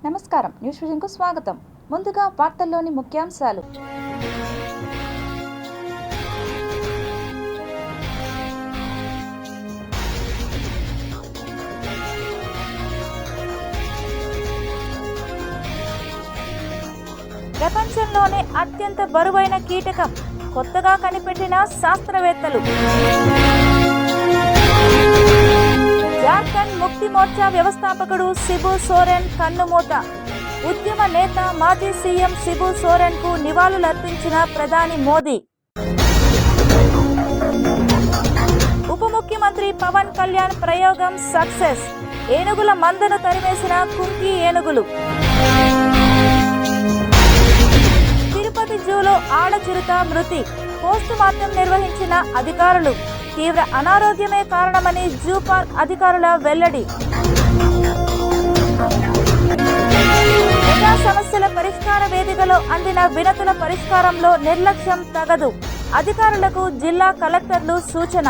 నమస్కారం, న్యూస్ విజన్కు స్వాగతం. ముందుగా వార్తల్లోని ముఖ్యాంశాలు. ప్రపంచంలోనే అత్యంత బరువైన కీటకం కొత్తగా కనిపెట్టిన శాస్త్రవేత్తలు. జార్ఖండ్ ముక్తి మోర్చా వ్యవస్థాపకుడు శిబు సోరెన్ కన్నుమూత. ఉద్యమ నేత మాజీ సీఎం శిబు సోరెన్ కు నివాళులర్పించిన ప్రధాని మోదీ. ఉప ముఖ్యమంత్రి పవన్ కళ్యాణ్ ప్రయోగం సక్సెస్. ఏనుగుల మందను తరిమేసిన కుంకి ఏనుగులు. తిరుపతి జూలో ఆడచిరుత మృతి. పోస్ట్ మార్టం నిర్వహించిన అధికారులు. తీవ్ర అనారోగ్యమే కారణమని జూ పార్క్ అధికారుల వెల్లడి. ప్రజా సమస్యల పరిష్కార వేదికలో అందిన వినతుల పరిష్కారంలో నిర్లక్ష్యం తగదు. అధికారులకు జిల్లా కలెక్టర్లు సూచన.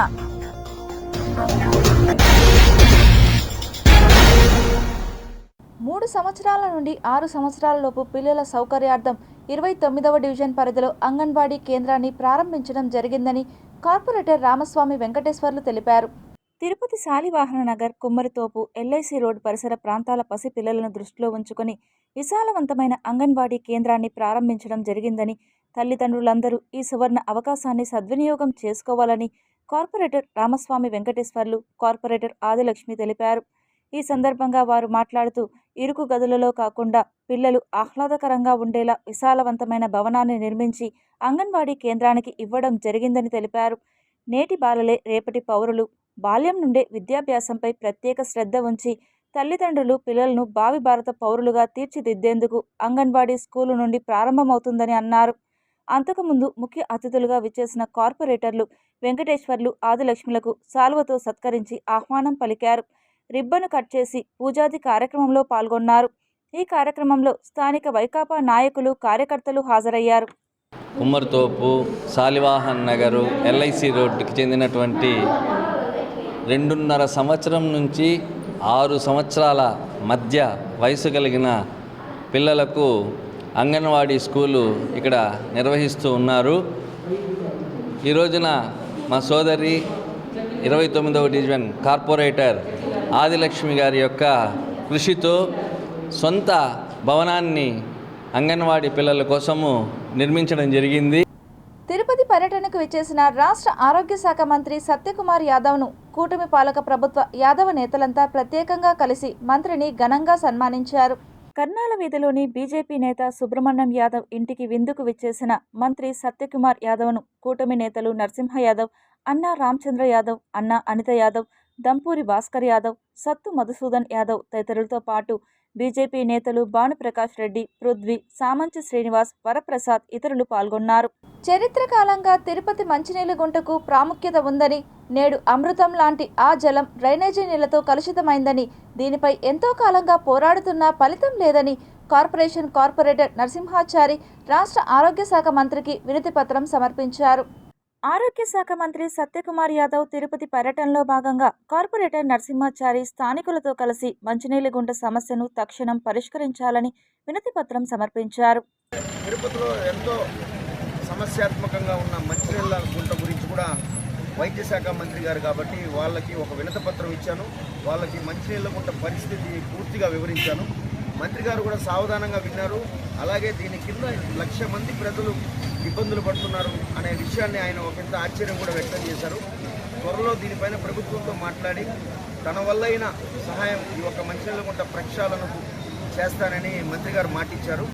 మూడు సంవత్సరాల నుండి 6 సంవత్సరాల లోపు పిల్లల సౌకర్యార్థం 29వ డివిజన్ పరిధిలో అంగన్వాడీ కేంద్రాన్ని ప్రారంభించడం జరిగిందని కార్పొరేటర్ రామస్వామి వెంకటేశ్వర్లు తెలిపారు. తిరుపతి శాలివాహన నగర్, కుమ్మరితోపు, ఎల్ఐసి రోడ్ పరిసర ప్రాంతాల పసి పిల్లలను దృష్టిలో ఉంచుకొని విశాలవంతమైన అంగన్వాడీ కేంద్రాన్ని ప్రారంభించడం జరిగిందని, తల్లిదండ్రులందరూ ఈ సువర్ణ అవకాశాన్ని సద్వినియోగం చేసుకోవాలని కార్పొరేటర్ రామస్వామి వెంకటేశ్వర్లు, కార్పొరేటర్ ఆదిలక్ష్మి తెలిపారు. ఈ సందర్భంగా వారు మాట్లాడుతూ, ఇరుకు గదులలో కాకుండా పిల్లలు ఆహ్లాదకరంగా ఉండేలా విశాలవంతమైన భవనాన్ని నిర్మించి అంగన్వాడీ కేంద్రానికి ఇవ్వడం జరిగిందని తెలిపారు. నేటి బాలలే రేపటి పౌరులు. బాల్యం నుండే విద్యాభ్యాసంపై ప్రత్యేక శ్రద్ధ ఉంచి తల్లిదండ్రులు పిల్లలను భావి భారత పౌరులుగా తీర్చిదిద్దేందుకు అంగన్వాడీ స్కూలు నుండి ప్రారంభమవుతుందని అన్నారు. అంతకుముందు ముఖ్య అతిథులుగా విచ్చేసిన కార్పొరేటర్లు వెంకటేశ్వర్లు, ఆదిలక్ష్మిలకు శాలువతో సత్కరించి ఆహ్వానం పలికారు. రిబ్బను కట్ చేసి పూజాది కార్యక్రమంలో పాల్గొన్నారు. ఈ కార్యక్రమంలో స్థానిక వైకాపా నాయకులు, కార్యకర్తలు హాజరయ్యారు. కుమ్మరితోపు, శాలివాహన్ నగరు, ఎల్ఐసి రోడ్డుకి చెందినటువంటి 2.5 సంవత్సరం నుంచి 6 సంవత్సరాల మధ్య వయసు కలిగిన పిల్లలకు అంగన్వాడీ స్కూలు ఇక్కడ నిర్వహిస్తూ ఉన్నారు. ఈ రోజున మా సోదరి 29వ డివిజన్ కార్పొరేటర్ ఆదిలక్ష్మి గారి యొక్క కృషితో సొంత భవనాన్ని అంగన్వాడీ పిల్లల కోసము నిర్మించడం జరిగింది. తిరుపతి పర్యటనకు విచ్చేసిన రాష్ట్ర ఆరోగ్య శాఖ మంత్రి సత్యకుమార్ యాదవ్ను కూటమి పాలక ప్రభుత్వ యాదవ నేతలంతా ప్రత్యేకంగా కలిసి మంత్రిని ఘనంగా సన్మానించారు. కర్నాల వీధిలోని బీజేపీ నేత సుబ్రహ్మణ్యం యాదవ్ ఇంటికి విందుకు విచ్చేసిన మంత్రి సత్యకుమార్ యాదవ్ను కూటమి నేతలు నరసింహ యాదవ్, అన్నా రామచంద్ర యాదవ్, అన్నా అనిత యాదవ్, దంపూరి భాస్కర్ యాదవ్, సత్తు మధుసూదన్ యాదవ్ తదితరులతో పాటు బీజేపీ నేతలు భానుప్రకాష్ రెడ్డి, పృథ్వీ, సామంచి శ్రీనివాస్, వరప్రసాద్ ఇతరులు పాల్గొన్నారు. చరిత్ర కాలంగా తిరుపతి మంచినీళ్ల గుంటకు ప్రాముఖ్యత ఉందని, నేడు అమృతం లాంటి ఆ జలం డ్రైనేజీ నీళ్లతో కలుషితమైందని, దీనిపై ఎంతో కాలంగా పోరాడుతున్నా ఫలితం లేదని కార్పొరేటర్ నరసింహాచారి రాష్ట్ర ఆరోగ్య శాఖ మంత్రికి వినతి పత్రం సమర్పించారు. ఆరోగ్య శాఖ మంత్రి సత్యకుమార్ యాదవ్ తిరుపతి పర్యటనలో భాగంగా కార్పొరేటర్ నరసింహాచారి స్థానికులతో కలిసి మంచినీళ్ల గుంట సమస్యను తక్షణం పరిష్కరించాలని వినతి పత్రం సమర్పించారు. తిరుపతిలో ఎంతో సమస్యాత్మకంగా ఉన్న మంచినీళ్ళ గుంట గురించి కూడా వైద్య శాఖ మంత్రి గారు కాబట్టి వాళ్ళకి ఒక వినతి పత్రం ఇచ్చాను. వాళ్ళకి మంచినీళ్ళ గుంట పరిస్థితి పూర్తిగా వివరించాను. మంత్రి గారు కూడా సావధానంగా విన్నారు. అలాగే దీని కింద 1,00,000 మంది ప్రజలు ఇబ్బందులు పడుతున్నారు అనే విషయాన్ని ఆయన ఒకంత ఆశ్చర్యం కూడా వ్యక్తం చేశారు. త్వరలో దీనిపైన ప్రభుత్వంతో మాట్లాడి తన వల్ల అయిన సహాయం ఈ ఒక మంచినీళ్ళ గుంట ప్రక్షాళనకు చేస్తానని మంత్రి గారు మాటిచ్చారు.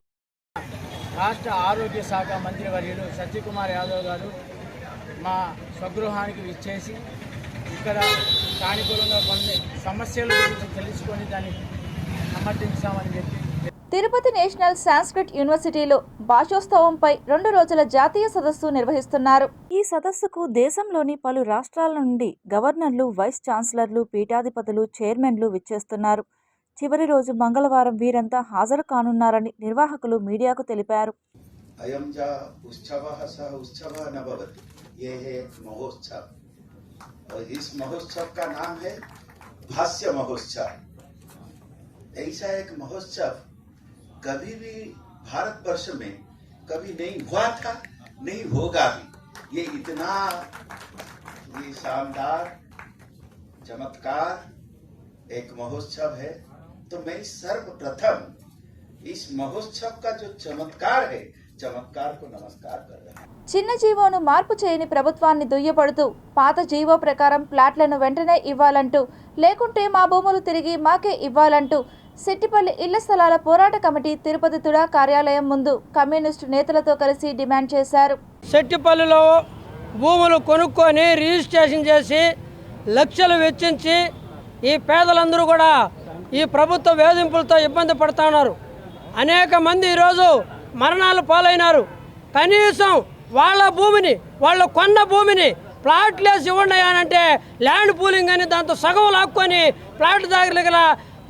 రాష్ట్ర ఆరోగ్య శాఖ మంత్రి వర్యులు సత్యకుమార్ యాదవ్ గారు మా స్వగృహానికి విచ్చేసి ఇక్కడ స్థానికులంగా కొన్ని సమస్యల గురించి తెలుసుకొని దాన్ని సమర్థించామని చెప్పి తిరుపతి నేషనల్ సాంస్క్రిట్ యూనివర్సిటీలో భాషోత్సవంపై 2 రోజుల జాతీయ సదస్సు నిర్వహిస్తున్నారు. ఈ సదస్సుకు దేశంలోని పలు రాష్ట్రాల నుండి గవర్నర్లు, వైస్ ఛాన్సలర్లు, పీఠాధిపతులు, చైర్మన్లు విచ్చేస్తున్నారు. చివరి రోజు మంగళవారం వీరంతా హాజరు కానున్నారని నిర్వాహకులు మీడియాకు తెలిపారు. ऐसा एक महोत्सव कभी भी भारतवर्ष में कभी नहीं हुआ था, नहीं होगा भी। ये इतना ये शानदार चमत्कार एक महोत्सव है। तो मैं सर्वप्रथम इस महोत्सव का जो चमत्कार है, चमत्कार को नमस्कार कर रहा हूँ। చిన్న జీవోను మార్పు చేయని ప్రభుత్వాన్ని దుయ్యబడుతూ పాత జీవో ప్రకారం ప్లాట్లను వెంటనే ఇవ్వాలంటూ, లేకుంటే మా భూములు తిరిగి మాకే ఇవ్వాలంటూ సిట్టిపల్లి ఇళ్ల స్థలాల పోరాట కమిటీ తిరుపతి తుడా కార్యాలయం ముందు కమ్యూనిస్టు నేతలతో కలిసి డిమాండ్ చేశారు. సెట్టిపల్లిలో భూములు కొనుక్కొని రిజిస్ట్రేషన్ చేసి లక్షలు వెచ్చించి ఈ పేదలందరూ కూడా ఈ ప్రభుత్వ వేధింపులతో ఇబ్బంది పడుతూ ఉన్నారు. అనేక మంది ఈరోజు మరణాలు పాలైనారు. కనీసం వాళ్ళ భూమిని, వాళ్ళు కొన్న భూమిని ప్లాట్లేసి ఇవ్వండి అని అంటే ల్యాండ్ పూలింగ్ అని దాంతో సగం లాక్కొని ప్లాట్ దగ్గర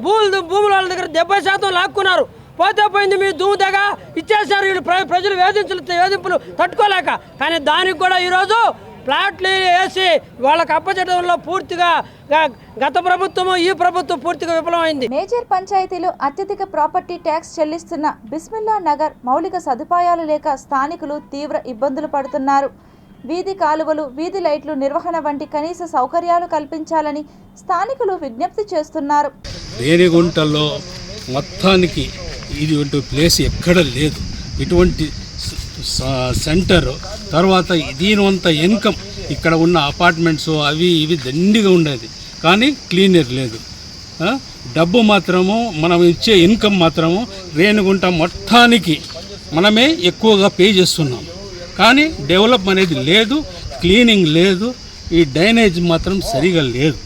భూముల వాళ్ళ దగ్గర 70% లాక్కున్నారు. పోతే పోయింది, మీ దూదగా ఇచ్చేసారు. వీళ్ళు ప్రజలు వేధింపులు తట్టుకోలేక. కానీ దానికి కూడా ఈరోజు ప్లాట్లు వేసి వాళ్ళకి అప్పచెట్టడంలో పూర్తిగా గత ప్రభుత్వము ఈ ప్రభుత్వం పూర్తిగా విఫలమైంది. మేజర్ పంచాయతీలో అత్యధిక ప్రాపర్టీ ట్యాక్స్ చెల్లిస్తున్న బిస్మిల్లా నగర్ మౌలిక సదుపాయాలు లేక స్థానికులు తీవ్ర ఇబ్బందులు పడుతున్నారు. వీధి కాలువలు, వీధి లైట్లు నిర్వహణ వంటి కనీస సౌకర్యాలు కల్పించాలని స్థానికులు విజ్ఞప్తి చేస్తున్నారు. రేణిగుంటలో మొత్తానికి ఇటువంటి ప్లేస్ ఎక్కడ లేదు. ఇటువంటి సెంటర్ తర్వాత దీనివంత ఇన్కమ్ ఇక్కడ ఉన్న అపార్ట్మెంట్స్ అవి ఇవి దండిగా ఉండేది, కానీ క్లీనర్ లేదు. డబ్బు మాత్రము మనం ఇచ్చే ఇన్కమ్ మాత్రము రేణిగుంట మొత్తానికి మనమే ఎక్కువగా పే చేస్తున్నాం, కానీ డెవలప్ అనేది లేదు, క్లీనింగ్ లేదు. ఈ డ్రైనేజ్ మాత్రం సరిగా లేదు.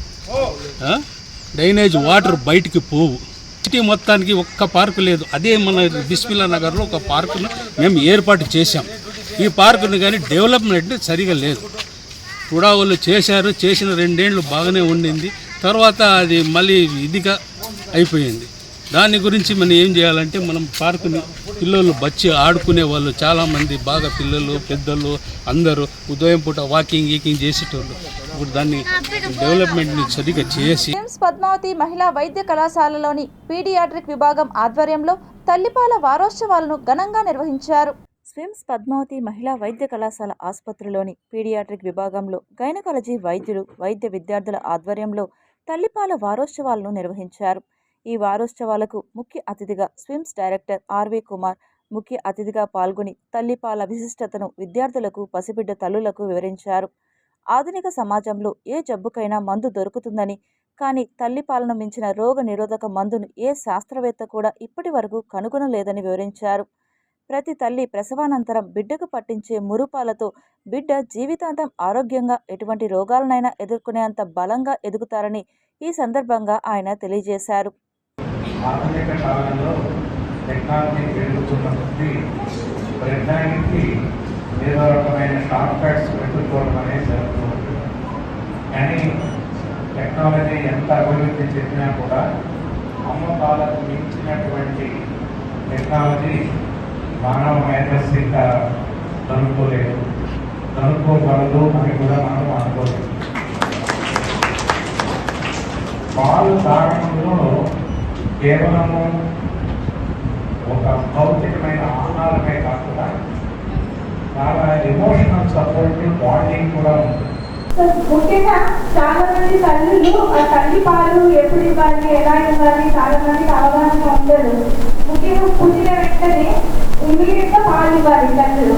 డ్రైనేజ్ వాటర్ బయటికి పోవు. సిటీ మొత్తానికి ఒక్క పార్కు లేదు. అదే మన బిస్మిల్లా నగర్లో ఒక పార్కును మేము ఏర్పాటు చేశాం. ఈ పార్కును కానీ డెవలప్మెంట్ సరిగా లేదు. కూడా వాళ్ళు చేసిన 2 ఏళ్ళు బాగానే ఉండింది, తర్వాత అది మళ్ళీ ఇదిగా అయిపోయింది. దాని గురించి మనం ఏం చేయాలంటే, మనం పార్కుని పిల్లలు బచ్చి ఆడుకునే వాళ్ళు చాలామంది, బాగా పిల్లలు పెద్దలు అందరూ ఉదయం పూట వాకింగ్ చేసేటోళ్ళు. ఇప్పుడు దాన్ని డెవలప్మెంట్ని సరిగా చేసి స్విమ్స్ పద్మావతి మహిళా వైద్య కళాశాలలోని పీడియాట్రిక్ విభాగం ఆధ్వర్యంలో తల్లిపాల వారోత్సవాలను ఘనంగా నిర్వహించారు. స్విమ్స్ పద్మావతి మహిళా వైద్య కళాశాల ఆసుపత్రిలోని పీడియాట్రిక్ విభాగంలో గైనకాలజీ వైద్యులు, వైద్య విద్యార్థుల ఆధ్వర్యంలో తల్లిపాల వారోత్సవాలను నిర్వహించారు. ఈ వారోత్సవాలకు ముఖ్య అతిథిగా స్విమ్స్ డైరెక్టర్ ఆర్వి కుమార్ ముఖ్య అతిథిగా పాల్గొని తల్లిపాల విశిష్టతను విద్యార్థులకు, పసిబిడ్డ తల్లులకు వివరించారు. ఆధునిక సమాజంలో ఏ జబ్బుకైనా మందు దొరుకుతుందని, కానీ తల్లిపాలను మించిన రోగ నిరోధక మందును ఏ శాస్త్రవేత్త కూడా ఇప్పటి వరకు కనుగొనలేదని వివరించారు. ప్రతి తల్లి ప్రసవానంతరం బిడ్డకు పట్టించే మురుపాలతో బిడ్డ జీవితాంతం ఆరోగ్యంగా ఎటువంటి రోగాలనైనా ఎదుర్కొనేంత బలంగా ఎదుగుతారని ఈ సందర్భంగా ఆయన తెలియజేశారు. ఆధునిక కాలంలో టెక్నాలజీ పెరుగుతున్న కొద్దీ ప్రతిదానికి ఏదో రకమైన షార్ట్ కట్స్ పెట్టుకోవడం అనేది జరుగుతుంది. కానీ టెక్నాలజీ ఎంత అభివృద్ధి చెందినా కూడా అమ్మ పాలకు మించినటువంటి టెక్నాలజీ మానవ మేధస్సు ఇంకా కనుక్కోగలదు అని కూడా మనం అనుకోలేదు. పాలు తాగడంలో కేవలము ఒక భౌతికమైన ఆహారమే కాకుండా చాలా ఎమోషనల్ సపోర్ట్, బాండింగ్ కూడా ఉంటుంది. ముఖ్యంగా చాలా మంది తల్లులు ఆ తల్లి పాలు ఎప్పుడు ఇవ్వాలి, ఎలా ఇవ్వాలి చాలా మందికి అవగాహన ఉండదు. ముఖ్యంగా పుట్టిన వెంటనే ఇమీడియట్ గా పాలు ఇవ్వాలి తల్లులు.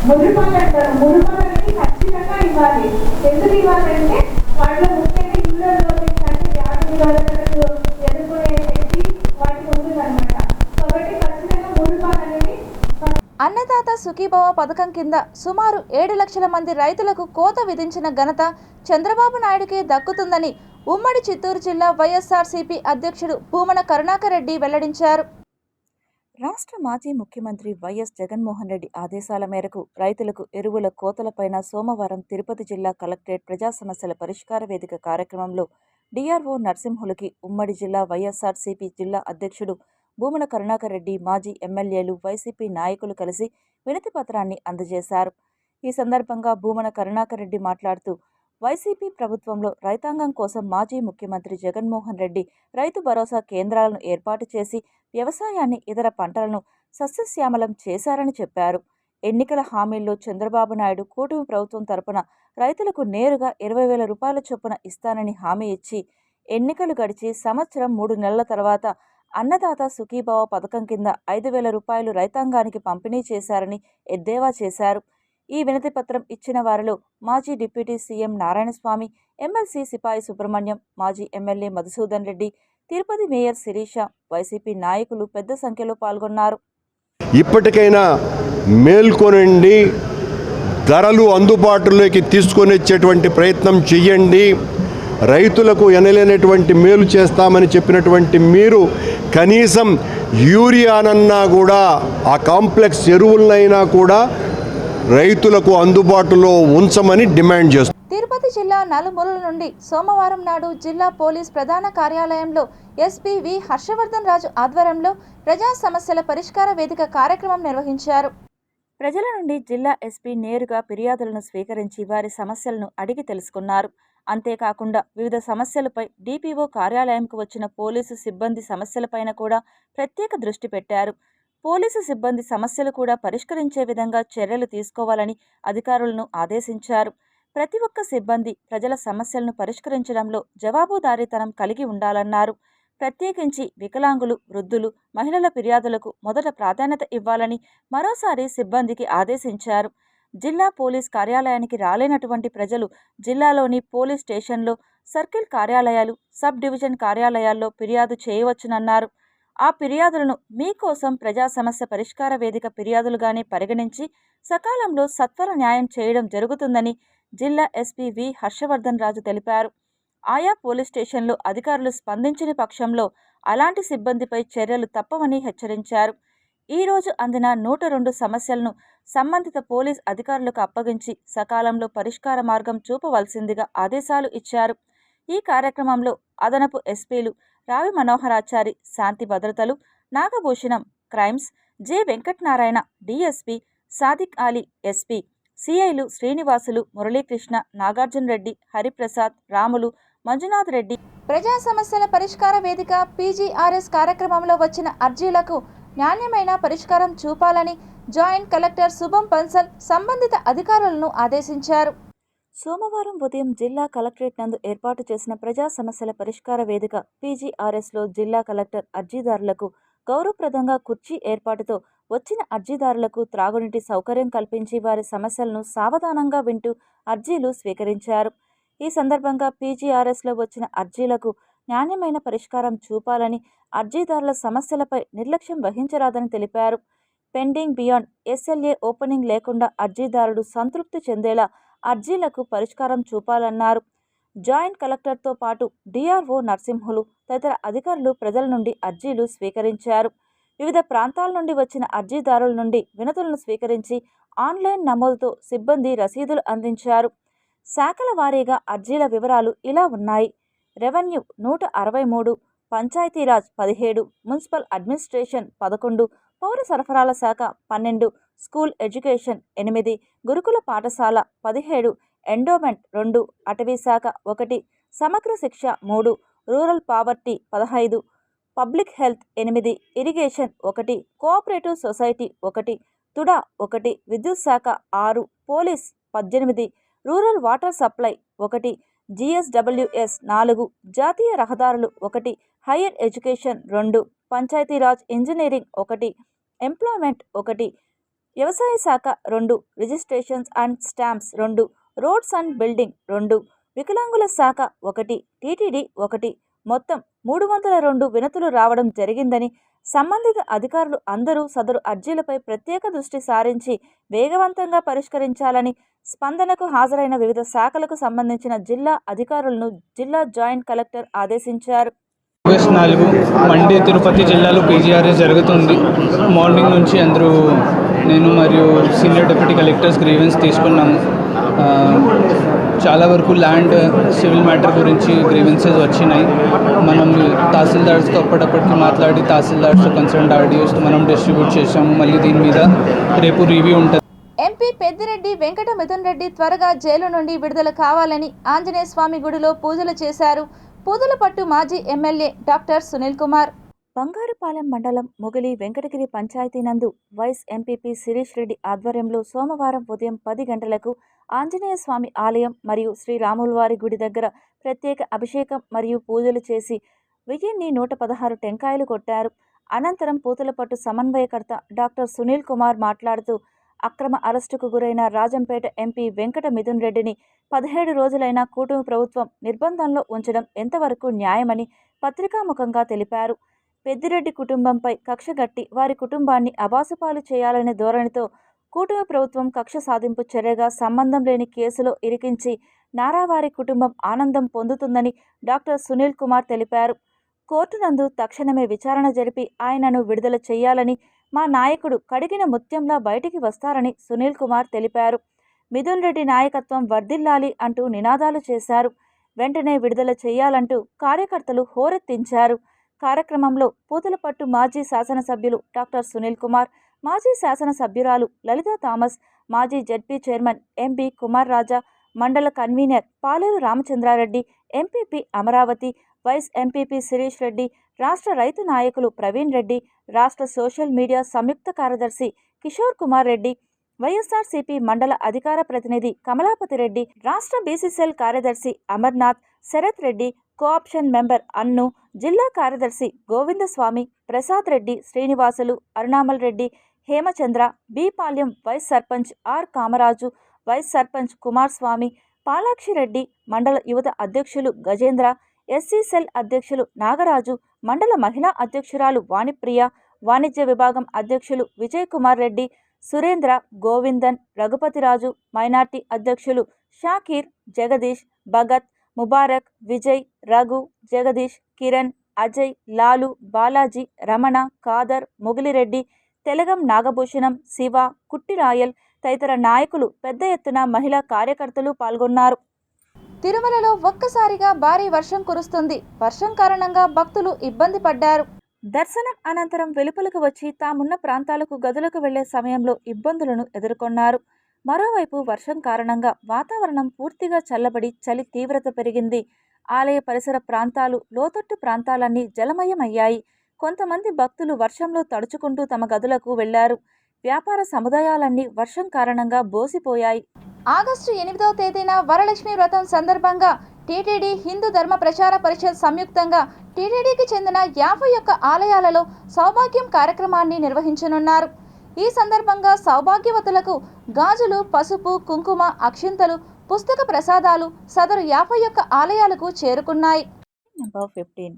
మురిపాలు అంటారు, మురిపాలని ఖచ్చితంగా ఇవ్వాలి. ఎందుకు ఇవ్వాలంటే వాళ్ళు ముఖ్యంగా ఇళ్ళలో వ్యాధి నిరోధకతలు ఎదుర్కొనే శక్తి వాటికి ఉంటుందన్నమాట. కాబట్టి ఖచ్చితంగా మురిపాలు అనేది. అన్నదాత సుఖీభవ పథకం కింద సుమారు 7 లక్షల మంది రైతులకు కోత విధించిన ఘనత చంద్రబాబు నాయుడుకే దక్కుతుందని ఉమ్మడి చిత్తూరు జిల్లా వైఎస్ఆర్సీపీ అధ్యక్షుడు భూమన కరుణాకర్ రెడ్డి వెల్లడించారు. రాష్ట్ర మాజీ ముఖ్యమంత్రి వైఎస్ జగన్మోహన్ రెడ్డి ఆదేశాల మేరకు రైతులకు ఎరువుల కోతలపైన సోమవారం తిరుపతి జిల్లా కలెక్టరేట్ ప్రజా సమస్యల పరిష్కార వేదిక కార్యక్రమంలో డిఆర్ఓ నరసింహులకి ఉమ్మడి జిల్లా వైఎస్ఆర్సీపీ జిల్లా అధ్యక్షుడు భూమన కరుణాకర్ రెడ్డి, మాజీ ఎమ్మెల్యేలు, వైసీపీ నాయకులు కలిసి వినతి పత్రాన్ని అందజేశారు. ఈ సందర్భంగా భూమన కరుణాకర్ రెడ్డి మాట్లాడుతూ, వైసీపీ ప్రభుత్వంలో రైతాంగం కోసం మాజీ ముఖ్యమంత్రి జగన్మోహన్ రెడ్డి రైతు భరోసా కేంద్రాలను ఏర్పాటు చేసి వ్యవసాయాన్ని, ఇతర పంటలను సస్యశ్యామలం చేశారని చెప్పారు. ఎన్నికల హామీల్లో చంద్రబాబు నాయుడు కూటమి ప్రభుత్వం తరపున రైతులకు నేరుగా 20,000 రూపాయల చొప్పున ఇస్తానని హామీ ఇచ్చి ఎన్నికలు గడిచి సంవత్సరం 3 నెలల తర్వాత అన్నదాత సుఖీభావ పథకం కింద 5,000 రూపాయలు రైతాంగానికి పంపిణీ చేశారని ఎద్దేవా చేశారు. ఈ వినతి పత్రం ఇచ్చిన వారిలో మాజీ deputy CM Narayanaswamy, MLC Sipai Subrahmanyam, మాజీ MLA Madhusudan Reddy, Tirupati mayor Sirisha, YCP నాయకులు పెద్ద సంఖ్యలో పాల్గొన్నారు. ఇప్పటికైనా మేల్కొనండి, ధరలు అందుబాటులోకి తీసుకొని వచ్చేటువంటి ప్రయత్నం చెయ్యండి. రైతులకు ఎనలేనటువంటి మేలు చేస్తామని చెప్పినటువంటి మీరు కనీసం యూరియానన్నా కూడా, ఆ కాంప్లెక్స్ ఎరువులనైనా కూడా రైతులకు అందుబాటులో ఉంచమని డిమాండ్ చేస్తారు. తిరుపతి జిల్లా నలుమూలల నుండి సోమవారం నాడు జిల్లా పోలీస్ ప్రధాన కార్యాలయంలో ఎస్పీ వి హర్షవర్ధన్ రాజు ఆధ్వర్యంలో ప్రజా సమస్యల పరిష్కార వేదిక కార్యక్రమం నిర్వహించారు. ప్రజల నుండి జిల్లా ఎస్పీ నేరుగా ఫిర్యాదులను స్వీకరించి వారి సమస్యలను అడిగి తెలుసుకున్నారు. అంతేకాకుండా వివిధ సమస్యలపై డిపిఓ కార్యాలయంకు వచ్చిన పోలీసు సిబ్బంది సమస్యలపైన కూడా ప్రత్యేక దృష్టి పెట్టారు. పోలీసు సిబ్బంది సమస్యలు కూడా పరిష్కరించే విధంగా చర్యలు తీసుకోవాలని అధికారులను ఆదేశించారు. ప్రతి ఒక్క సిబ్బంది ప్రజల సమస్యలను పరిష్కరించడంలో జవాబుదారీతనం కలిగి ఉండాలన్నారు. ప్రత్యేకించి వికలాంగులు, వృద్ధులు, మహిళల ఫిర్యాదులకు మొదట ప్రాధాన్యత ఇవ్వాలని మరోసారి సిబ్బందికి ఆదేశించారు. జిల్లా పోలీస్ కార్యాలయానికి రాలేనటువంటి ప్రజలు జిల్లాలోని పోలీస్ స్టేషన్లో, సర్కిల్ కార్యాలయాలు, సబ్ డివిజన్ కార్యాలయాల్లో ఫిర్యాదు చేయవచ్చునన్నారు. ఆ ఫిర్యాదులను మీకోసం ప్రజా సమస్య పరిష్కార వేదిక ఫిర్యాదులుగానే పరిగణించి సకాలంలో సత్వర న్యాయం చేయడం జరుగుతుందని జిల్లా ఎస్పీ వి హర్షవర్ధన్ రాజు తెలిపారు. ఆయా పోలీస్ స్టేషన్లో అధికారులు స్పందించని పక్షంలో అలాంటి సిబ్బందిపై చర్యలు తప్పవని హెచ్చరించారు. ఈ రోజు అందిన 102 సమస్యలను సంబంధిత పోలీస్ అధికారులకు అప్పగించి సకాలంలో పరిష్కార మార్గం చూపవలసిందిగా ఆదేశాలు ఇచ్చారు. ఈ కార్యక్రమంలో అదనపు ఎస్పీలు రావి మనోహరాచారి, శాంతి భద్రతలు, Nagabhushanam, crimes, J Venkatanarayana, DSP Sadiq Ali, SP, సిఐలు శ్రీనివాసులు, మురళీకృష్ణ, నాగార్జున రెడ్డి, హరిప్రసాద్, రాములు, మంజునాథ్ రెడ్డి. ప్రజా సమస్యల పరిష్కార వేదిక పీజీఆర్ఎస్ కార్యక్రమంలో వచ్చిన అర్జీలకు నాణ్యమైన పరిష్కారం చూపాలని జాయింట్ కలెక్టర్ శుభం బన్సల్ సంబంధిత అధికారులను ఆదేశించారు. సోమవారం ఉదయం జిల్లా కలెక్టరేట్ నందు ఏర్పాటు చేసిన ప్రజా సమస్యల పరిష్కార వేదిక పీజీఆర్ఎస్లో జిల్లా కలెక్టర్ అర్జీదారులకు గౌరవప్రదంగా కుర్చీ ఏర్పాటుతో వచ్చిన అర్జీదారులకు త్రాగునీటి సౌకర్యం కల్పించి వారి సమస్యలను సావధానంగా వింటూ అర్జీలు స్వీకరించారు. ఈ సందర్భంగా పీజీఆర్ఎస్లో వచ్చిన అర్జీలకు నాణ్యమైన పరిష్కారం చూపాలని, అర్జీదారుల సమస్యలపై నిర్లక్ష్యం వహించరాదని తెలిపారు. పెండింగ్ బియాండ్ ఎస్ఎల్ఏ ఓపెనింగ్ లేకుండా అర్జీదారుడు సంతృప్తి చెందేలా అర్జీలకు పరిష్కారం చూపాలన్నారు. జాయింట్ కలెక్టర్తో పాటు డిఆర్ఓ నరసింహులు తదితర అధికారులు ప్రజల నుండి అర్జీలు స్వీకరించారు. వివిధ ప్రాంతాల నుండి వచ్చిన అర్జీదారుల నుండి వినతులను స్వీకరించి ఆన్లైన్ నమోదుతో సిబ్బంది రసీదులు అందించారు. శాఖల వారీగా అర్జీల వివరాలు ఇలా ఉన్నాయి. రెవెన్యూ 163, పంచాయతీరాజ్ 17, మున్సిపల్ అడ్మినిస్ట్రేషన్ 11, పౌర సరఫరాల శాఖ 12, స్కూల్ ఎడ్యుకేషన్ 8, గురుకుల పాఠశాల 17, ఎండోమెంట్ 2, అటవీ శాఖ 1, సమగ్ర శిక్ష 3, rural poverty 15, public health 8, irrigation 1, cooperative society 1, TUDA 1, విద్యుత్ శాఖ 6, police 18, rural water supply 1, GSWS 4, జాతీయ రహదారులు 1, higher education 2, Panchayati Raj engineering 1, employment 1, వ్యవసాయ శాఖ 2, registrations and stamps 2, roads and building 2, వికలాంగుల శాఖ 1, టీటీడీ 1. మొత్తం 302 వినతులు రావడం జరిగిందని, సంబంధిత అధికారులు అందరూ సదరు అర్జీలపై ప్రత్యేక దృష్టి సారించి వేగవంతంగా పరిష్కరించాలని స్పందనకు హాజరైన వివిధ శాఖలకు సంబంధించిన జిల్లా అధికారులను జిల్లా జాయింట్ కలెక్టర్ ఆదేశించారు. ఆగస్టు 4 మండే తిరుపతి జిల్లాలో పీజీఆర్ఎస్ జరుగుతుంది. మార్నింగ్ నుంచి అందరూ నేను మరియు సీనియర్ డిప్యూటీ కలెక్టర్స్ గ్రీవెన్స్ తీసుకున్నాము. చాలా వరకు ల్యాండ్ సివిల్ మ్యాటర్ గురించి గ్రీవెన్సెస్ వచ్చినాయి. మనం తహసీల్దార్స్తో అప్పటికీ మాట్లాడి తహసీల్దార్స్ కన్సర్న్ ఆర్డీఓస్తో మనం డిస్ట్రిబ్యూట్ చేసాము. మళ్ళీ దీని మీద రేపు రివ్యూ ఉంటుంది. ఎంపీ పెద్దిరెడ్డి వెంకట మిథున్ రెడ్డి త్వరగా జైలు నుండి విడుదల కావాలని ఆంజనేయ స్వామి గుడిలో పూజలు చేశారు. పూదలపట్టు మాజీ ఎమ్మెల్యే డాక్టర్ సునీల్ కుమార్. బంగారుపాలెం మండలం మొగిలి వెంకటగిరి పంచాయతీ నందు వైస్ ఎంపీపీ శిరీష్ రెడ్డి ఆధ్వర్యంలో సోమవారం ఉదయం 10 గంటలకు ఆంజనేయ స్వామి ఆలయం మరియు శ్రీరాములవారి గుడి దగ్గర ప్రత్యేక అభిషేకం మరియు పూజలు చేసి 1116 టెంకాయలు కొట్టారు. అనంతరం పూతలపట్టు సమన్వయకర్త డాక్టర్ సునీల్ కుమార్ మాట్లాడుతూ అక్రమ అరెస్టుకు గురైన రాజంపేట ఎంపీ వెంకట మిథున్ రెడ్డిని 17 రోజులైన కూటమి ప్రభుత్వం నిర్బంధంలో ఉంచడం ఎంతవరకు న్యాయమని పత్రికాముఖంగా తెలిపారు. పెద్దిరెడ్డి కుటుంబంపై కక్షగట్టి వారి కుటుంబాన్ని అబాసుపాలు చేయాలనే ధోరణితో కూటమి ప్రభుత్వం కక్ష సాధింపు చర్యగా సంబంధం లేని కేసులో ఇరికించి నారావారి కుటుంబం ఆనందం పొందుతుందని డాక్టర్ సునీల్ కుమార్ తెలిపారు. కోర్టు నందు తక్షణమే విచారణ జరిపి ఆయనను విడుదల చేయాలని, మా నాయకుడు కడిగిన ముత్యంలా బయటికి వస్తారని సునీల్ కుమార్ తెలిపారు. మిథున్ రెడ్డి నాయకత్వం వర్ధిల్లాలి అంటూ నినాదాలు చేశారు. వెంటనే విడుదల చేయాలంటూ కార్యకర్తలు హోరెత్తించారు. కార్యక్రమంలో పూతలపట్టు మాజీ శాసనసభ్యులు డాక్టర్ సునీల్ కుమార్, మాజీ శాసనసభ్యురాలు లలితా థామస్, మాజీ ZP chairman MB Kumar Raja, మండల convener Paleru Ramachandrareddy, MPP Amaravati, vice MPP Sirish Reddy, రాష్ట్ర రైతు నాయకులు ప్రవీణ్ రెడ్డి, రాష్ట్ర సోషల్ మీడియా సంయుక్త కార్యదర్శి కిషోర్ కుమార్ రెడ్డి, వైఎస్ఆర్సీపీ మండల అధికార ప్రతినిధి కమలాపతి రెడ్డి, రాష్ట్ర బీసీసీఎల్ కార్యదర్శి అమర్నాథ్, శరత్ రెడ్డి, కోఆప్షన్ మెంబర్ అన్ను, జిల్లా కార్యదర్శి గోవిందస్వామి, ప్రసాద్ రెడ్డి, శ్రీనివాసులు, అరుణామల్ రెడ్డి, హేమచంద్ర, బీపాల్యం vice sarpanch R Kamaraju, vice sarpanch Kumar Swamy, Palakshi Reddy, మండల యువత అధ్యక్షులు గజేంద్ర, ఎస్సీ సెల్ అధ్యక్షులు నాగరాజు, మండల మహిళా అధ్యక్షురాలు వాణిప్రియ, వాణిజ్య విభాగం అధ్యక్షులు విజయ్ కుమార్ రెడ్డి, సురేంద్ర, గోవిందన్, రఘుపతిరాజు, మైనార్టీ అధ్యక్షులు షాకీర్, జగదీష్, భగత్, ముబారక్, విజయ్, రఘు, జగదీష్, కిరణ్, అజయ్, లాలు, బాలాజీ, రమణ, ఖాదర్, మొగిలిరెడ్డి, తెలగం నాగభూషణం, శివ, కుట్టిరాయల్ తదితర నాయకులు పెద్ద ఎత్తున మహిళా కార్యకర్తలు పాల్గొన్నారు. తిరుమలలో ఒక్కసారిగా భారీ వర్షం కురుస్తుంది. వర్షం కారణంగా భక్తులు ఇబ్బంది పడ్డారు. దర్శనం అనంతరం వెలుపలకు వచ్చి తామున్న ప్రాంతాలకు గదులకు వెళ్లే సమయంలో ఇబ్బందులను ఎదుర్కొన్నారు. మరోవైపు వర్షం కారణంగా వాతావరణం పూర్తిగా చల్లబడి చలి తీవ్రత పెరిగింది. ఆలయ పరిసర ప్రాంతాలు, లోతట్టు ప్రాంతాలన్నీ జలమయమయ్యాయి. కొంతమంది భక్తులు వర్షంలో తడుచుకుంటూ తమ గదులకు వెళ్లారు. వ్యాపార సముదాయాలన్నీ వర్షం కారణంగా బోసిపోయాయి. ఆగస్టు 8వ తేదీన వరలక్ష్మి వ్రతం సందర్భంగా టీటీడీ హిందూ ధర్మ ప్రచార పరిషత్ సంయుక్తంగా టీటీడీకి చెందిన 51 ఆలయాలలో సౌభాగ్యం కార్యక్రమాన్ని నిర్వహించనున్నారు. ఈ సందర్భంగా సౌభాగ్యవతులకు గాజులు, పసుపు, కుంకుమ, అక్షింతలు, పుస్తక ప్రసాదాలు సదరు 51 ఆలయాలకు చేరుకున్నాయి. నంబర్ 15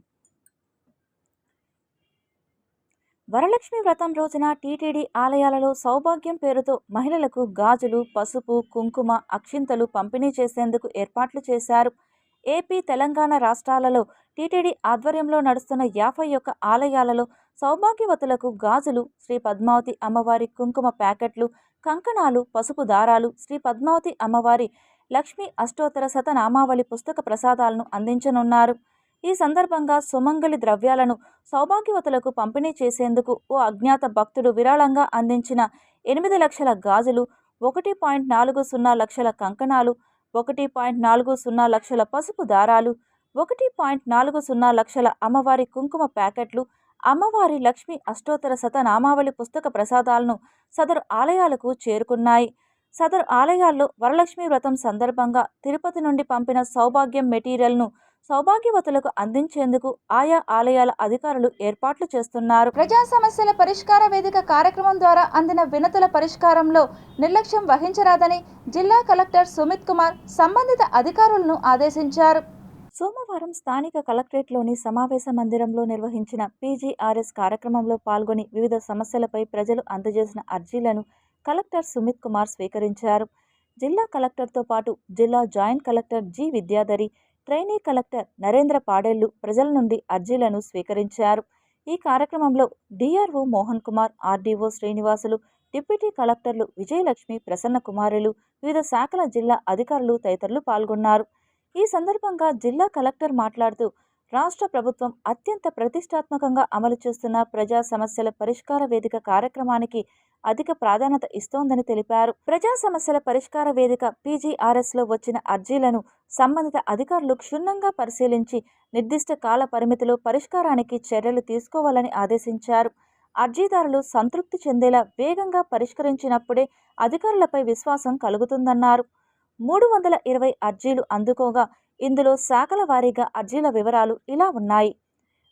వరలక్ష్మి వ్రతం రోజున టీటీడీ ఆలయాలలో సౌభాగ్యం పేరుతో మహిళలకు గాజులు, పసుపు, కుంకుమ, అక్షింతలు పంపిణీ చేసేందుకు ఏర్పాట్లు చేశారు. ఏపీ, తెలంగాణ రాష్ట్రాలలో టీటీడీ ఆధ్వర్యంలో నడుస్తున్న 51 ఆలయాలలో సౌభాగ్యవతులకు గాజులు, శ్రీ పద్మావతి అమ్మవారి కుంకుమ ప్యాకెట్లు, కంకణాలు, పసుపు దారాలు, శ్రీ పద్మావతి అమ్మవారి లక్ష్మీ అష్టోత్తర శతనామావళి పుస్తక ప్రసాదాలను అందించనున్నారు. ఈ సందర్భంగా సుమంగళి ద్రవ్యాలను సౌభాగ్యవతులకు పంపిణీ చేసేందుకు ఓ అజ్ఞాత భక్తుడు విరాళంగా అందించిన 8 లక్షల గాజులు, 1.40 లక్షల కంకణాలు, 1.40 లక్షల పసుపు దారాలు, 1.40 లక్షల అమ్మవారి కుంకుమ ప్యాకెట్లు, అమ్మవారి లక్ష్మీ అష్టోత్తర శతనామావళి పుస్తక ప్రసాదాలను సదరు ఆలయాలకు చేరుకున్నాయి. సదరు ఆలయాల్లో వరలక్ష్మి వ్రతం సందర్భంగా తిరుపతి నుండి పంపిన సౌభాగ్యం మెటీరియల్ను సౌభాగ్యవతులకు అందించేందుకు ఆయా ఆలయాల అధికారులు ఏర్పాట్లు చేస్తున్నారు. ప్రజా సమస్యల పరిష్కార వేదిక కార్యక్రమం ద్వారా అందిన వినతుల పరిష్కారంలో నిర్లక్ష్యం వహించరాదని జిల్లా కలెక్టర్ సుమిత్ కుమార్ సంబంధిత అధికారులను ఆదేశించారు. సోమవారం స్థానిక కలెక్టరేట్లోని సమావేశ మందిరంలో నిర్వహించిన పీజీఆర్ఎస్ కార్యక్రమంలో పాల్గొని వివిధ సమస్యలపై ప్రజలు అందజేసిన అర్జీలను కలెక్టర్ సుమిత్ కుమార్ స్వీకరించారు. జిల్లా కలెక్టర్తో పాటు జిల్లా joint collector G Vidyadhari, trainee collector Narendra పాడేళ్లు ప్రజల నుండి అర్జీలను స్వీకరించారు. ఈ కార్యక్రమంలో DRO Mohan Kumar, RDO Srinivasulu, deputy కలెక్టర్లు విజయలక్ష్మి, ప్రసన్న కుమారులు, వివిధ శాఖల జిల్లా అధికారులు తదితరులు పాల్గొన్నారు. ఈ సందర్భంగా జిల్లా కలెక్టర్ మాట్లాడుతూ రాష్ట్ర ప్రభుత్వం అత్యంత ప్రతిష్టాత్మకంగా అమలు చేస్తున్న ప్రజా సమస్యల పరిష్కార వేదిక కార్యక్రమానికి అధిక ప్రాధాన్యత ఇస్తోందని తెలిపారు. ప్రజా సమస్యల పరిష్కార వేదిక PGRSలో వచ్చిన అర్జీలను సంబంధిత అధికారులు క్షుణ్ణంగా పరిశీలించి నిర్దిష్ట కాల పరిమితిలో పరిష్కారానికి చర్యలు తీసుకోవాలని ఆదేశించారు. అర్జీదారులు సంతృప్తి చెందేలా వేగంగా పరిష్కరించినప్పుడే అధికారులపై విశ్వాసం కలుగుతుందన్నారు. 320 అర్జీలు అందుకోగా ఇందులో శాఖల వారీగా అర్జీల వివరాలు ఇలా ఉన్నాయి.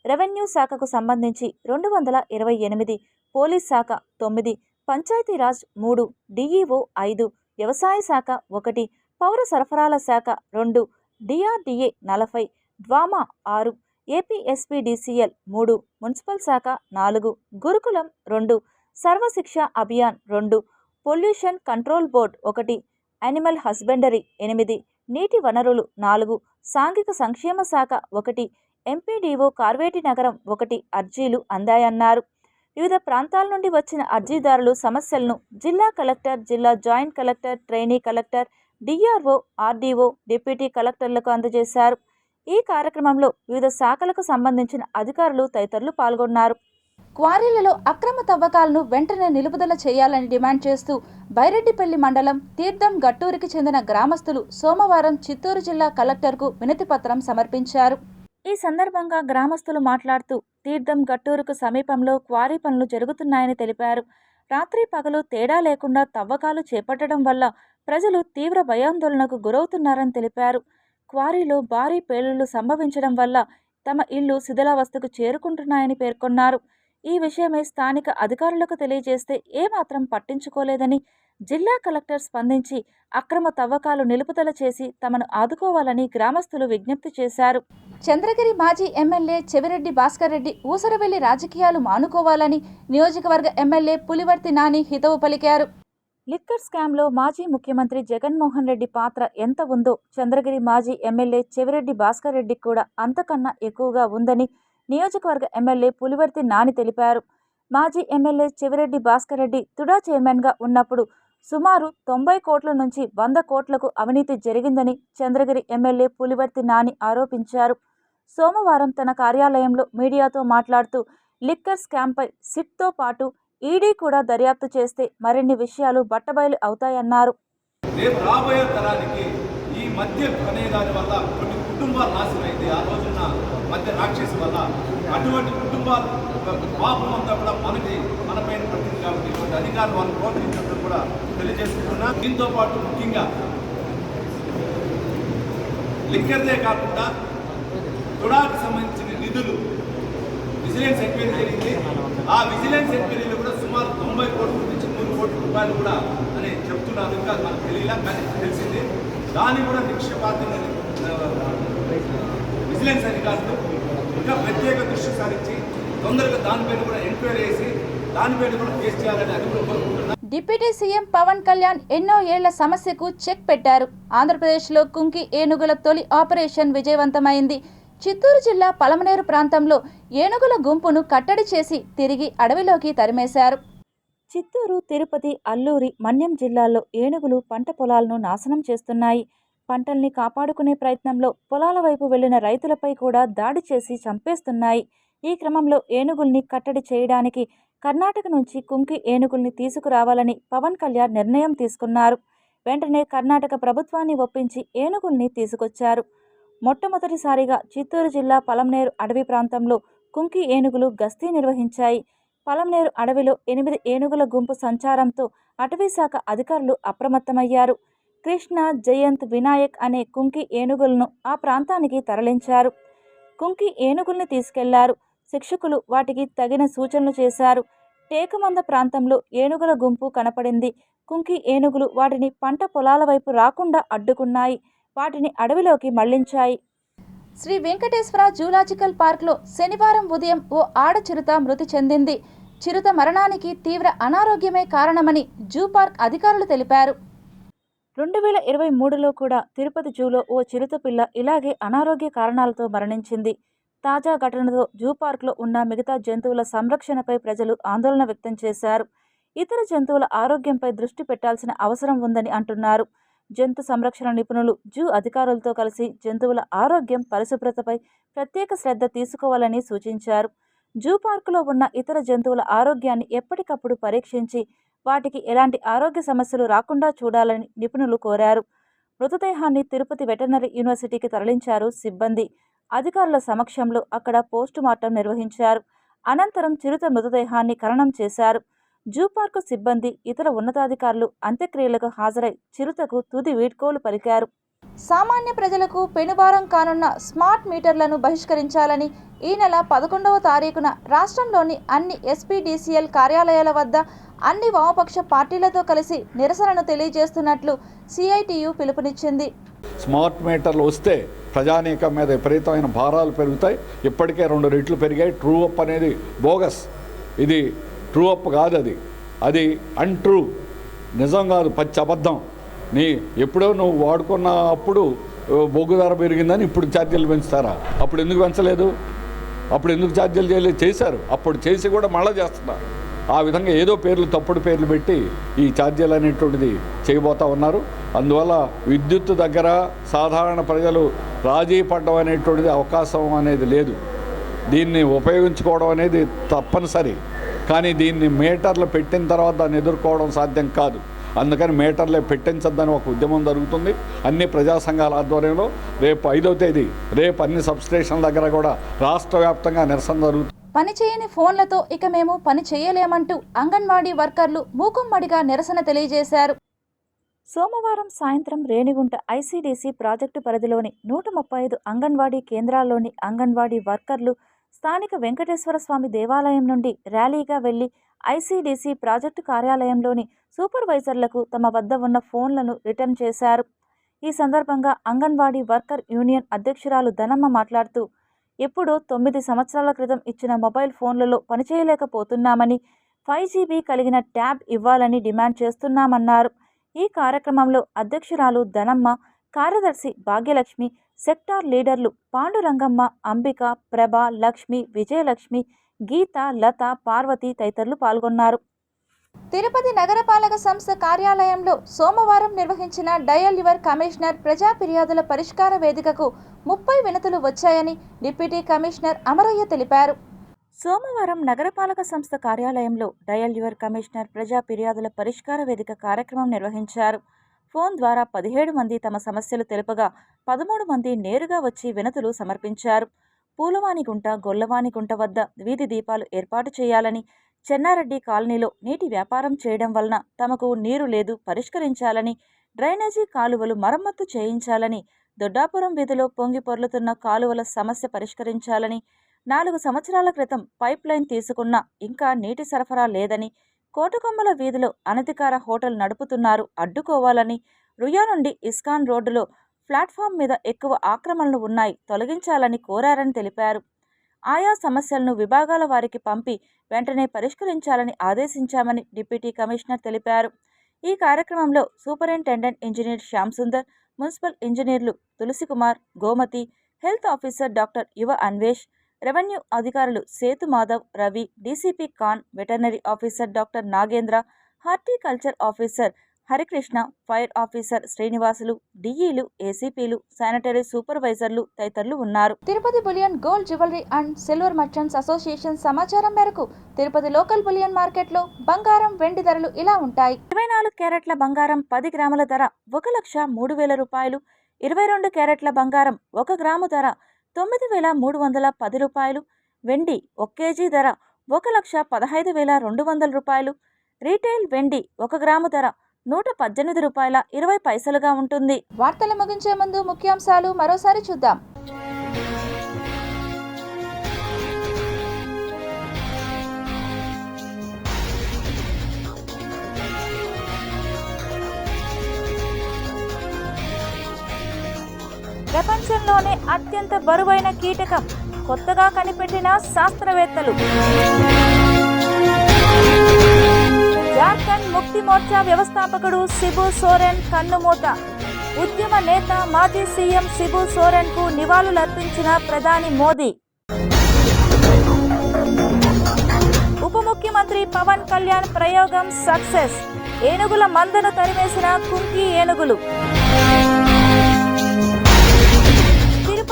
రెవెన్యూ శాఖకు సంబంధించి 228, పోలీస్ శాఖ 9, పంచాయతీరాజ్ 3, DEO 5, వ్యవసాయ శాఖ 1, పౌర సరఫరాల శాఖ 2, DRDA 40, డ్వామా 6, APSPDCL 3, మున్సిపల్ శాఖ 4, గురుకులం 2, Sarva Shiksha Abhiyan 2, pollution control board 1, animal husbandry 8, నీటి వనరులు 4, సాంఘిక సంక్షేమ శాఖ 1, MPDO కార్వేటి నగరం 1 అర్జీలు అందాయన్నారు. వివిధ ప్రాంతాల నుండి వచ్చిన అర్జీదారులు సమస్యలను జిల్లా కలెక్టర్, జిల్లా joint collector, trainee collector, DRO, RDO, deputy కలెక్టర్లకు అందజేశారు. ఈ కార్యక్రమంలో వివిధ శాఖలకు సంబంధించిన అధికారులు తదితరులు పాల్గొన్నారు. క్వారీలలో అక్రమ తవ్వకాలను వెంటనే నిలుపుదల చేయాలని డిమాండ్ చేస్తూ బైరెడ్డిపల్లి మండలం తీర్థం గట్టూరికి చెందిన గ్రామస్తులు సోమవారం చిత్తూరు జిల్లా కలెక్టర్కు వినతిపత్రం సమర్పించారు. ఈ సందర్భంగా గ్రామస్తులు మాట్లాడుతూ తీర్థం గట్టూరుకు సమీపంలో క్వారీ పనులు జరుగుతున్నాయని తెలిపారు. రాత్రి పగలు తేడా లేకుండా తవ్వకాలు చేపట్టడం వల్ల ప్రజలు తీవ్ర భయాందోళనకు గురవుతున్నారని తెలిపారు. క్వారీలో భారీ పేలుళ్లు సంభవించడం వల్ల తమ ఇళ్లు శిథిలావస్థకు చేరుకుంటున్నాయని పేర్కొన్నారు. ఈ విషయమై స్థానిక అధికారులకు తెలియజేస్తే ఏమాత్రం పట్టించుకోలేదని జిల్లా కలెక్టర్ స్పందించి అక్రమ తవ్వకాలు నిలుపుదల చేసి తమను ఆదుకోవాలని గ్రామస్తులు విజ్ఞప్తి చేశారు. చంద్రగిరి మాజీ ఎమ్మెల్యే చెవిరెడ్డి భాస్కర్ రెడ్డి ఊసరవెల్లి రాజకీయాలు మానుకోవాలని నియోజకవర్గ ఎమ్మెల్యే పులివర్తి నాని హితవు పలికారు. లిక్కర్ స్కామ్లో మాజీ ముఖ్యమంత్రి జగన్మోహన్ రెడ్డి పాత్ర ఎంత ఉందో చంద్రగిరి మాజీ ఎమ్మెల్యే చెవిరెడ్డి భాస్కర్ రెడ్డికి కూడా అంతకన్నా ఎక్కువగా ఉందని నియోజకవర్గ ఎమ్మెల్యే పులివర్తి నాని తెలిపారు. మాజీ ఎమ్మెల్యే చెవిరెడ్డి భాస్కర్ రెడ్డి తుడా చైర్మన్గా ఉన్నప్పుడు సుమారు 90 కోట్ల నుంచి 100 కోట్లకు అవినీతి జరిగిందని చంద్రగిరి ఎమ్మెల్యే పులివర్తి నాని ఆరోపించారు. సోమవారం తన కార్యాలయంలో మీడియాతో మాట్లాడుతూ లిక్కర్ స్కామ్పై సిట్తో పాటు ఈడీ కూడా దర్యాప్తు చేస్తే మరిన్ని విషయాలు బట్టబయలు అవుతాయన్నారు. రేపు రాబోయే తరానికి ఈ మద్య అనే దాని వల్ల కొన్ని కుటుంబాలు నాశనం అయితే ఆ రోజున మద్య రాక్షసి వల్ల అటువంటి కుటుంబాలు పాపం అంతా కూడా మనపైన పడుతుంది కాబట్టి ఇటువంటి అధికారులు వాళ్ళు ప్రోత్సహించడం కూడా తెలియజేసుకుంటున్నా. దీంతో పాటు ముఖ్యంగా లిక్కర్దే కాకుండా తుడాకు సంబంధించిన నిధులు విజిలెన్స్ ఎంక్వైరీ జరిగింది. ఆ విజిలెన్స్ ఎంక్వైరీలో కూడా సుమారు 90 కోట్ల నుంచి 100 కోట్ల రూపాయలు కూడా అని చెప్తున్నారు. ఇంకా మనకు తెలియలా, కానీ తెలిసింది. దాన్ని కూడా నిక్షేపాతంగా విజిలెన్స్ అధికారులు ఇంకా ప్రత్యేక దృష్టి సారించి తొందరగా దానిపైన కూడా ఎంక్వైరీ చేసి దానిపైన కూడా కేసు చేయాలని అధికారులు కోరుకుంటున్నారు. డిప్యూటీ సీఎం పవన్ కళ్యాణ్ ఎన్నో ఏళ్ల సమస్యకు చెక్ పెట్టారు. ఆంధ్రప్రదేశ్లో కుంకి ఏనుగుల తొలి ఆపరేషన్ విజయవంతమైంది. చిత్తూరు జిల్లా పలమనేరు ప్రాంతంలో ఏనుగుల గుంపును కట్టడి చేసి తిరిగి అడవిలోకి తరిమేశారు. చిత్తూరు, తిరుపతి, అల్లూరి, మన్యం జిల్లాల్లో ఏనుగులు పంట పొలాలను నాశనం చేస్తున్నాయి. పంటల్ని కాపాడుకునే ప్రయత్నంలో పొలాల వైపు వెళ్లిన రైతులపై కూడా దాడి చేసి చంపేస్తున్నాయి. ఈ క్రమంలో ఏనుగుల్ని కట్టడి చేయడానికి కర్ణాటక నుంచి కుంకి ఏనుగుల్ని తీసుకురావాలని పవన్ కళ్యాణ్ నిర్ణయం తీసుకున్నారు. వెంటనే కర్ణాటక ప్రభుత్వాన్ని ఒప్పించి ఏనుగుల్ని తీసుకొచ్చారు. మొట్టమొదటిసారిగా చిత్తూరు జిల్లా పలమనేరు అడవి ప్రాంతంలో కుంకి ఏనుగులు గస్తీ నిర్వహించాయి. పలమనేరు అడవిలో 8 ఏనుగుల గుంపు సంచారంతో అటవీశాఖ అధికారులు అప్రమత్తమయ్యారు. కృష్ణ, జయంత్, వినాయక్ అనే కుంకి ఏనుగులను ఆ ప్రాంతానికి తరలించారు. కుంకి ఏనుగుల్ని తీసుకెళ్లారు. శిక్షకులు వాటికి తగిన సూచనలు చేశారు. టేకమంద ప్రాంతంలో ఏనుగుల గుంపు కనపడింది. కుంకి ఏనుగులు వాటిని పంట పొలాల వైపు రాకుండా అడ్డుకున్నాయి. వాటిని అడవిలోకి మళ్లించాయి. శ్రీ వెంకటేశ్వర జూలాజికల్ పార్క్లో శనివారం ఉదయం ఓ ఆడ చిరుత మృతి చెందింది. చిరుత మరణానికి తీవ్ర అనారోగ్యమే కారణమని జూ పార్క్ అధికారులు తెలిపారు. 2023లో కూడా తిరుపతి జూలో ఓ చిరుత పిల్ల ఇలాగే అనారోగ్య కారణాలతో మరణించింది. తాజా ఘటనతో జూ పార్క్లో ఉన్న మిగతా జంతువుల సంరక్షణపై ప్రజలు ఆందోళన వ్యక్తం చేశారు. ఇతర జంతువుల ఆరోగ్యంపై దృష్టి పెట్టాల్సిన అవసరం ఉందని అంటున్నారు. జంతు సంరక్షణ నిపుణులు జూ అధికారులతో కలిసి జంతువుల ఆరోగ్యం, పరిశుభ్రతపై ప్రత్యేక శ్రద్ధ తీసుకోవాలని సూచించారు. జూ పార్కులో ఉన్న ఇతర జంతువుల ఆరోగ్యాన్ని ఎప్పటికప్పుడు పరీక్షించి వాటికి ఎలాంటి ఆరోగ్య సమస్యలు రాకుండా చూడాలని నిపుణులు కోరారు. మృతదేహాన్ని తిరుపతి వెటర్నరీ యూనివర్సిటీకి తరలించారు సిబ్బంది. అధికారుల సమక్షంలో అక్కడ పోస్టుమార్టం నిర్వహించారు. అనంతరం చిరుత మృతదేహాన్ని ఖననం చేశారు. జూ పార్కు సిబ్బంది, ఇతర ఉన్నతాధికారులు అంత్యక్రియలకు హాజరై చిరుతకు తుది వీడ్కోలు పలికారు. సామాన్య ప్రజలకు పెనుభారం కానున్న స్మార్ట్ మీటర్లను బహిష్కరించాలని ఈ నెల 11వ తారీఖున రాష్ట్రంలోని అన్ని SPDCL కార్యాలయాల వద్ద అన్ని వామపక్ష పార్టీలతో కలిసి నిరసనను తెలియజేస్తున్నట్లు CITU పిలుపునిచ్చింది. స్మార్ట్ మీటర్లు వస్తే ప్రజానీకం మీద విపరీతమైన భారాలు పెరుగుతాయి. ఇప్పటికే 2 రెట్లు పెరిగాయి. ట్రూ అప్ అనేది బోగస్, ఇది ట్రూ అప్ కాదు, అది అన్ట్రూ, నిజం కాదు, పచ్చి అబద్ధం. ఎప్పుడో నువ్వు వాడుకున్న అప్పుడు బొగ్గు ధర పెరిగిందని ఇప్పుడు ఛార్జీలు పెంచుతారా? అప్పుడు ఎందుకు పెంచలేదు? అప్పుడు ఎందుకు ఛార్జీలు చేయలేదు? చేశారు. అప్పుడు చేసి కూడా మళ్ళీ చేస్తున్నారు. ఆ విధంగా ఏదో తప్పుడు పేర్లు పెట్టి ఈ ఛార్జీలు అనేటువంటిది చేయబోతా ఉన్నారు. అందువల్ల విద్యుత్ దగ్గర సాధారణ ప్రజలు రాజీ పడడం అనేటువంటిది అవకాశం అనేది లేదు. దీన్ని ఉపయోగించుకోవడం అనేది తప్పనిసరి. కానీ దీన్ని మీటర్లు పెట్టిన తర్వాత దాన్ని ఎదుర్కోవడం సాధ్యం కాదు. అందుకని మీటర్లే పెట్టించద్దని ఒక ఉద్యమం జరుగుతుంది అన్ని ప్రజా సంఘాల ఆధ్వర్యంలో. రేపు 5వ తేదీ అన్ని సబ్స్టేషన్ల దగ్గర కూడా రాష్ట్ర వ్యాప్తంగా నిరసన జరుగుతుంది. పనిచేయని ఫోన్లతో ఇక మేము పని చేయలేమంటూ అంగన్వాడీ వర్కర్లు మూకుమ్మడిగా నిరసన తెలియజేశారు. సోమవారం సాయంత్రం రేణిగుంట ICDC ప్రాజెక్టు పరిధిలోని 135 అంగన్వాడీ కేంద్రాల్లోని అంగన్వాడీ వర్కర్లు స్థానిక వెంకటేశ్వర స్వామి దేవాలయం నుండి ర్యాలీగా వెళ్లి ICDC ప్రాజెక్టు కార్యాలయంలోని సూపర్వైజర్లకు తమ వద్ద ఉన్న ఫోన్లను రిటర్న్ చేశారు. ఈ సందర్భంగా అంగన్వాడీ వర్కర్ యూనియన్ అధ్యక్షురాలు ధనమ్మ మాట్లాడుతూ, ఎప్పుడో 9 సంవత్సరాల క్రితం ఇచ్చిన మొబైల్ ఫోన్లలో పనిచేయలేకపోతున్నామని 5GB కలిగిన ట్యాబ్ ఇవ్వాలని డిమాండ్ చేస్తున్నామన్నారు. ఈ కార్యక్రమంలో అధ్యక్షురాలు ధనమ్మ, కార్యదర్శి భాగ్యలక్ష్మి, సెక్టార్ లీడర్లు పాండురంగమ్మ, అంబిక, ప్రభ, లక్ష్మి, విజయలక్ష్మి, గీత, లత, పార్వతి తదితరులు పాల్గొన్నారు. తిరుపతి నగరపాలక సంస్థ కార్యాలయంలో సోమవారం నిర్వహించిన డయల్ యువర్ కమిషనర్ ప్రజా ఫిర్యాదుల పరిష్కార వేదికకు 30 వినతులు వచ్చాయని డిప్యూటీ కమిషనర్ అమరయ్య తెలిపారు. సోమవారం నగరపాలక సంస్థ కార్యాలయంలో డయల్ యువర్ కమిషనర్ ప్రజా ఫిర్యాదుల పరిష్కార వేదిక కార్యక్రమం నిర్వహించారు. ఫోన్ ద్వారా 17 మంది తమ సమస్యలు తెలుపగా 13 మంది నేరుగా వచ్చి వినతులు సమర్పించారు. పూలవానిగుంట, గొల్లవానిగుంట వద్ద వీధి దీపాలు ఏర్పాటు చేయాలని, చెన్నారెడ్డి కాలనీలో నీటి వ్యాపారం చేయడం వలన తమకు నీరు లేదు, పరిష్కరించాలని, డ్రైనేజీ కాలువలు మరమ్మత్తు చేయించాలని, దొడ్డాపురం వీధిలో పొంగి పొర్లుతున్న కాలువల సమస్య పరిష్కరించాలని, 4 సంవత్సరాల క్రితం పైప్ లైన్ తీసుకున్నా ఇంకా నీటి సరఫరా లేదని, కోటకొమ్మల వీధిలో అనధికార హోటల్ నడుపుతున్నారు, అడ్డుకోవాలని, రుయా నుండి ఇస్కాన్ రోడ్డులో ప్లాట్ఫామ్ మీద ఎక్కువ ఆక్రమణలు ఉన్నాయి, తొలగించాలని కోరారని తెలిపారు. ఆయా సమస్యలను విభాగాల వారికి పంపి వెంటనే పరిష్కరించాలని ఆదేశించామని డిప్యూటీ కమిషనర్ తెలిపారు. ఈ కార్యక్రమంలో superintendent engineer Shyam Sundar, municipal ఇంజనీర్లు Tulasikumar, Gomathi, health officer doctor Yuva Anvesh, revenue అధికారులు Sethu Madhav, Ravi, DCP Khan, veterinary officer doctor Nagendra, horticulture officer Harikrishna, fire officer Srinivasulu, డిఈలు, ఏసీపీలు, శానిటరీ సూపర్వైజర్లు తదితరులు ఉన్నారు. Tirupati bullion gold jewellery and silver merchants association సమాచారం మేరకు తిరుపతి లోకల్ బులియన్ మార్కెట్లో బంగారం, వెండి ధరలు ఇలా ఉంటాయి. 24 క్యారెట్ల బంగారం 10 గ్రాముల ధర 1,03,000 రూపాయలు. 22 క్యారెట్ల బంగారం 1 గ్రాము ధర 9,310 రూపాయలు. వెండి 1 కేజీ ధర 1,15,200 రూపాయలు. రీటైల్ వెండి 1 గ్రాము ధర 118 రూపాయల 20 పైసలుగా ఉంటుంది. వార్తలు ముగించే ముందు ముఖ్యాంశాలు మరోసారి చూద్దాం. ప్రపంచంలోనే అత్యంత బరువైన కీటకం కొత్తగా కనిపెట్టిన శాస్త్రవేత్తలు. జార్ఖండ్ ముక్తి మోర్చా వ్యవస్థాపకుడు శిబు సోరెన్ కన్నుమూత. ఉద్యమ నేత మాజీ సీఎం శిబు సోరెన్ కు నివాళులర్పించిన ప్రధాని మోదీ. ఉప ముఖ్యమంత్రి పవన్ కళ్యాణ్ ప్రయోగం సక్సెస్. ఏనుగుల మందను తరిమేసిన కుంకి ఏనుగులు.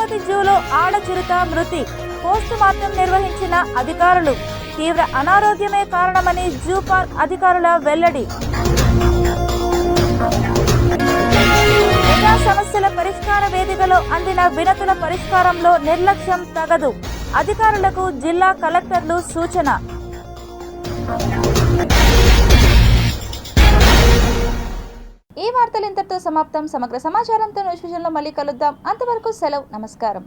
తిరుపతి జూలో ఆడచిరుత మృతి. పోస్ట్ మార్టం నిర్వహించిన అధికారులు. తీవ్ర అనారోగ్యమే కారణమని జూ పార్క్ అధికారుల వెల్లడి. ప్రజా సమస్యల పరిష్కార వేదికలో అందిన వినతుల పరిష్కారంలో నిర్లక్ష్యం తగదు. అధికారులకు జిల్లా కలెక్టర్లు సూచన. ఈ వార్తలు ఇంతటితో సమాప్తం. సమగ్ర సమాచారంతో న్యూస్ విజన్లో మళ్ళీ కలుద్దాం. అంతవరకు సెలవు. నమస్కారం.